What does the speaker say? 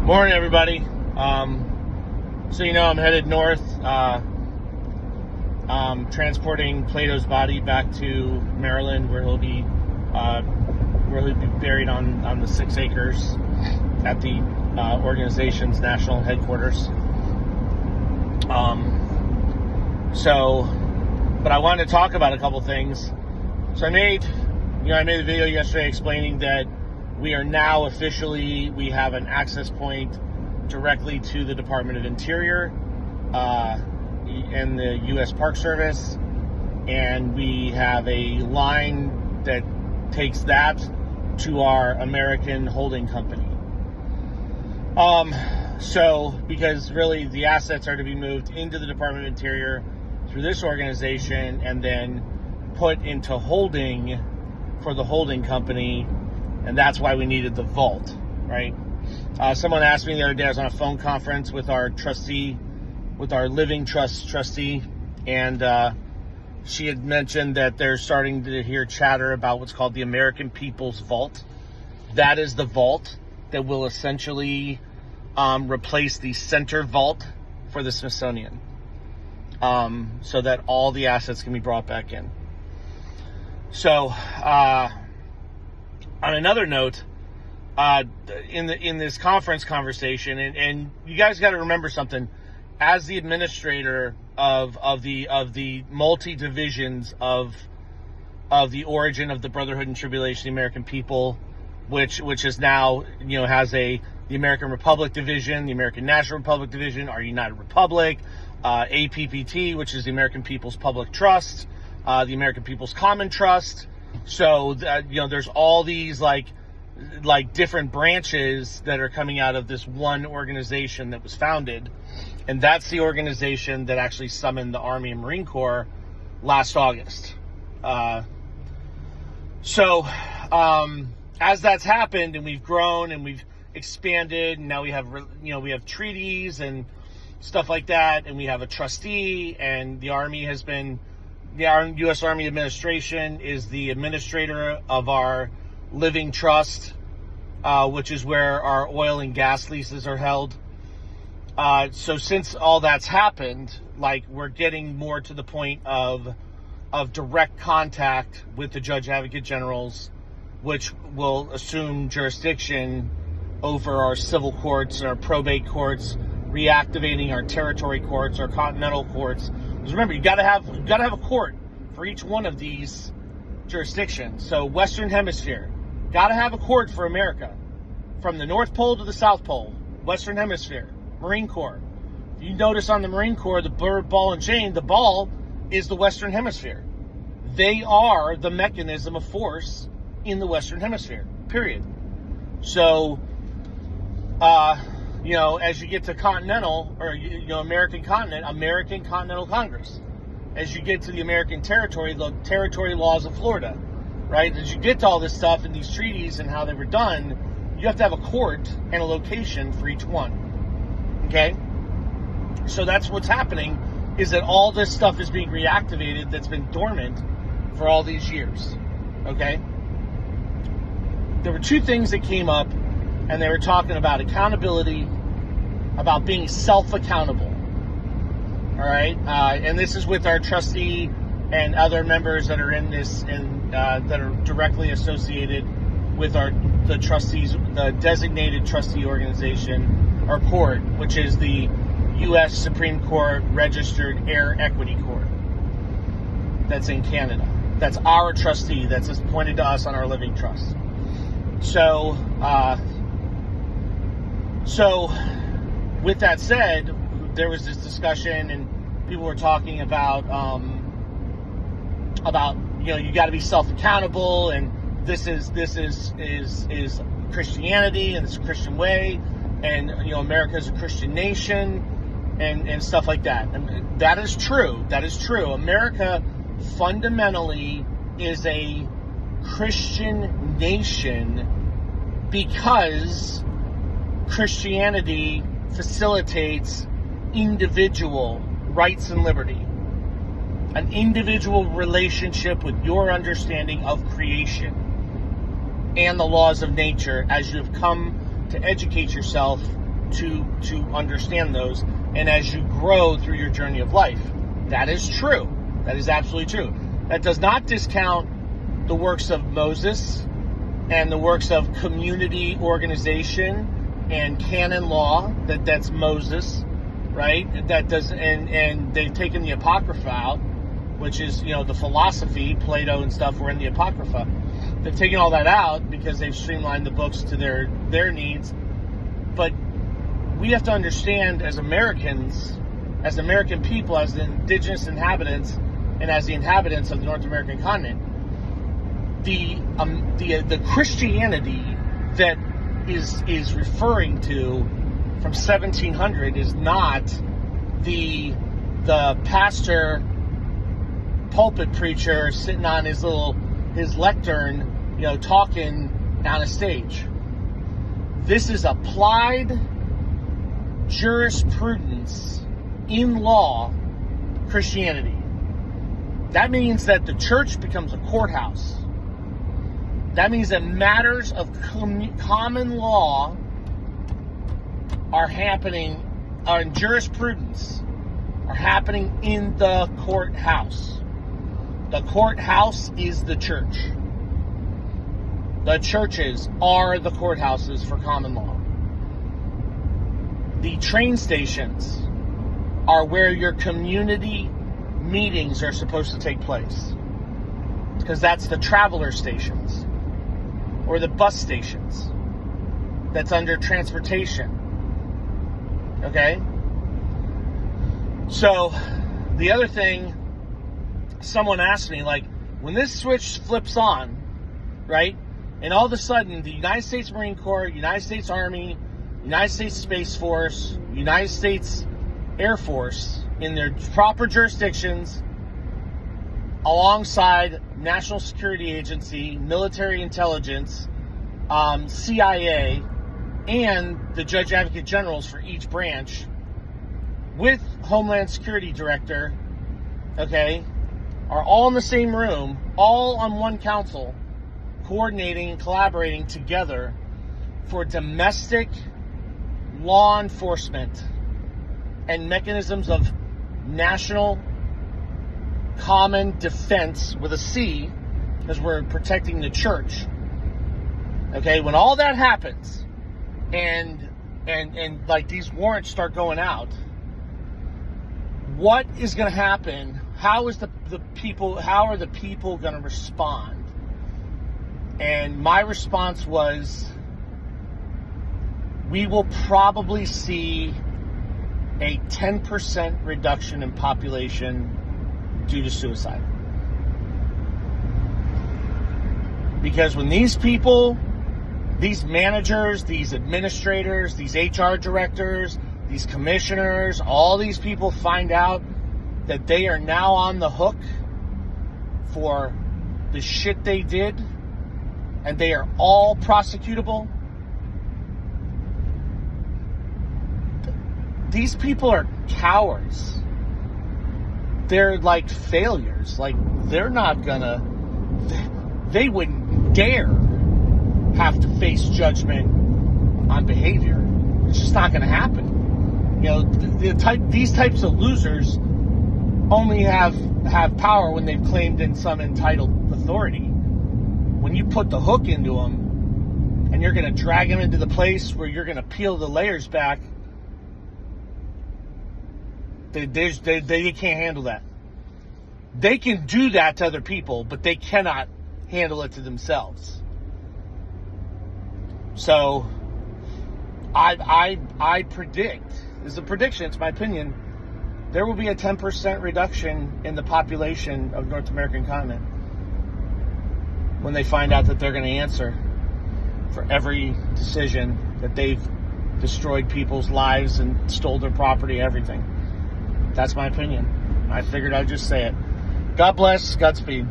Morning, everybody. So I'm headed north, transporting Plato's body back to Maryland, where he'll be buried on the 6 acres at the organization's national headquarters. But I wanted to talk about a couple things. So I made a video yesterday explaining that we are now we have an access point directly to the Department of Interior and the U.S. Park Service, and we have a line that takes that to our American holding company. Because really the assets are to be moved into the Department of Interior through this organization and then put into holding for the holding company. And that's why we needed the vault, right? Someone asked me the other day, I was on a phone conference with our living trust trustee, and she had mentioned that they're starting to hear chatter about what's called the American People's Vault. That is the vault that will essentially replace the center vault for the Smithsonian, so that all the assets can be brought back in. So, on another note, in this conference conversation, and you guys got to remember something. As the administrator of the multi divisions of the origin of the Brotherhood and Tribulation, the American People, which is now has the American Republic Division, the American National Republic Division, our United Republic, APPT, which is the American People's Public Trust, the American People's Common Trust. So there's all these like different branches that are coming out of this one organization that was founded, and that's the organization that actually summoned the Army and Marine Corps last August. As that's happened and we've grown and we've expanded, and now we have treaties and stuff like that, and we have a trustee, and the Army has been. The U.S. Army Administration is the administrator of our living trust, which is where our oil and gas leases are held. So since all that's happened, we're getting more to the point of direct contact with the Judge Advocate Generals, which will assume jurisdiction over our civil courts, our probate courts, reactivating our territory courts, our continental courts. Because remember, you gotta have a court for each one of these jurisdictions. So Western Hemisphere, gotta have a court for America. From the North Pole to the South Pole, Western Hemisphere, Marine Corps. If you notice on the Marine Corps, the bird, ball, and chain, the ball is the Western Hemisphere. They are the mechanism of force in the Western Hemisphere, period. So, as you get to continental, or, American continent, American Continental Congress. As you get to the American territory, the territory laws of Florida, right? As you get to all this stuff and these treaties and how they were done, you have to have a court and a location for each one, okay? So that's what's happening, is that all this stuff is being reactivated that's been dormant for all these years, okay? There were 2 things that came up, and they were talking about accountability, about being self-accountable, all right? And this is with our trustee and other members that are in this and that are directly associated with the trustees, the designated trustee organization, or court, which is the U.S. Supreme Court Registered Heir Equity Court. That's in Canada. That's our trustee that's appointed to us on our living trust. So with that said, there was this discussion, and people were talking about you got to be self-accountable, and this is Christianity, and it's a Christian way, and America is a Christian nation, and stuff like that. And that is true. That is true. America fundamentally is a Christian nation because Christianity facilitates individual rights and liberty, an individual relationship with your understanding of creation and the laws of nature as you have come to educate yourself to understand those, and as you grow through your journey of life. That is true. That is absolutely true. That does not discount the works of Moses and the works of community organization and canon law. That's Moses, right? That does, and they've taken the Apocrypha out, which is, the philosophy, Plato and stuff were in the Apocrypha. They've taken all that out because they've streamlined the books to their needs. But we have to understand, as Americans, as American people, as the indigenous inhabitants, and as the inhabitants of the North American continent, the Christianity that is referring to from 1700 is not the pastor, pulpit preacher sitting on his lectern, talking on a stage. This is applied jurisprudence in law Christianity. That means that the church becomes a courthouse. That means that matters of common law are happening, in jurisprudence, are happening in the courthouse. The courthouse is the church. The churches are the courthouses for common law. The train stations are where your community meetings are supposed to take place, because that's the traveler stations or the bus stations. That's under transportation. Okay? So, the other thing, someone asked me, when this switch flips on, right, and all of a sudden the United States Marine Corps, United States Army, United States Space Force, United States Air Force, in their proper jurisdictions, alongside National Security Agency, military intelligence, CIA, and the Judge Advocate Generals for each branch, with Homeland Security Director, okay, are all in the same room, all on one council, coordinating and collaborating together for domestic law enforcement and mechanisms of national common defense with a C, because we're protecting the church. Okay, when all that happens and these warrants start going out, what is going to happen? How are the people going to respond? And my response was, we will probably see a 10% reduction in population due to suicide. Because when these people, these managers, these administrators, these HR directors, these commissioners, all these people find out that they are now on the hook for the shit they did, and they are all prosecutable, these people are cowards. They're like failures. They're not gonna, they wouldn't dare have to face judgment on behavior. It's just not gonna happen. These types of losers only have power when they've claimed in some entitled authority. When you put the hook into them and you're gonna drag them into the place where you're gonna peel the layers back, they can't handle that. They can do that to other people, but they cannot handle it to themselves. So, I predict, this is a prediction, it's my opinion, there will be a 10% reduction in the population of North American continent when they find out that they're going to answer for every decision that they've destroyed people's lives and stole their property, everything. That's my opinion. I figured I'd just say it. God bless. Godspeed.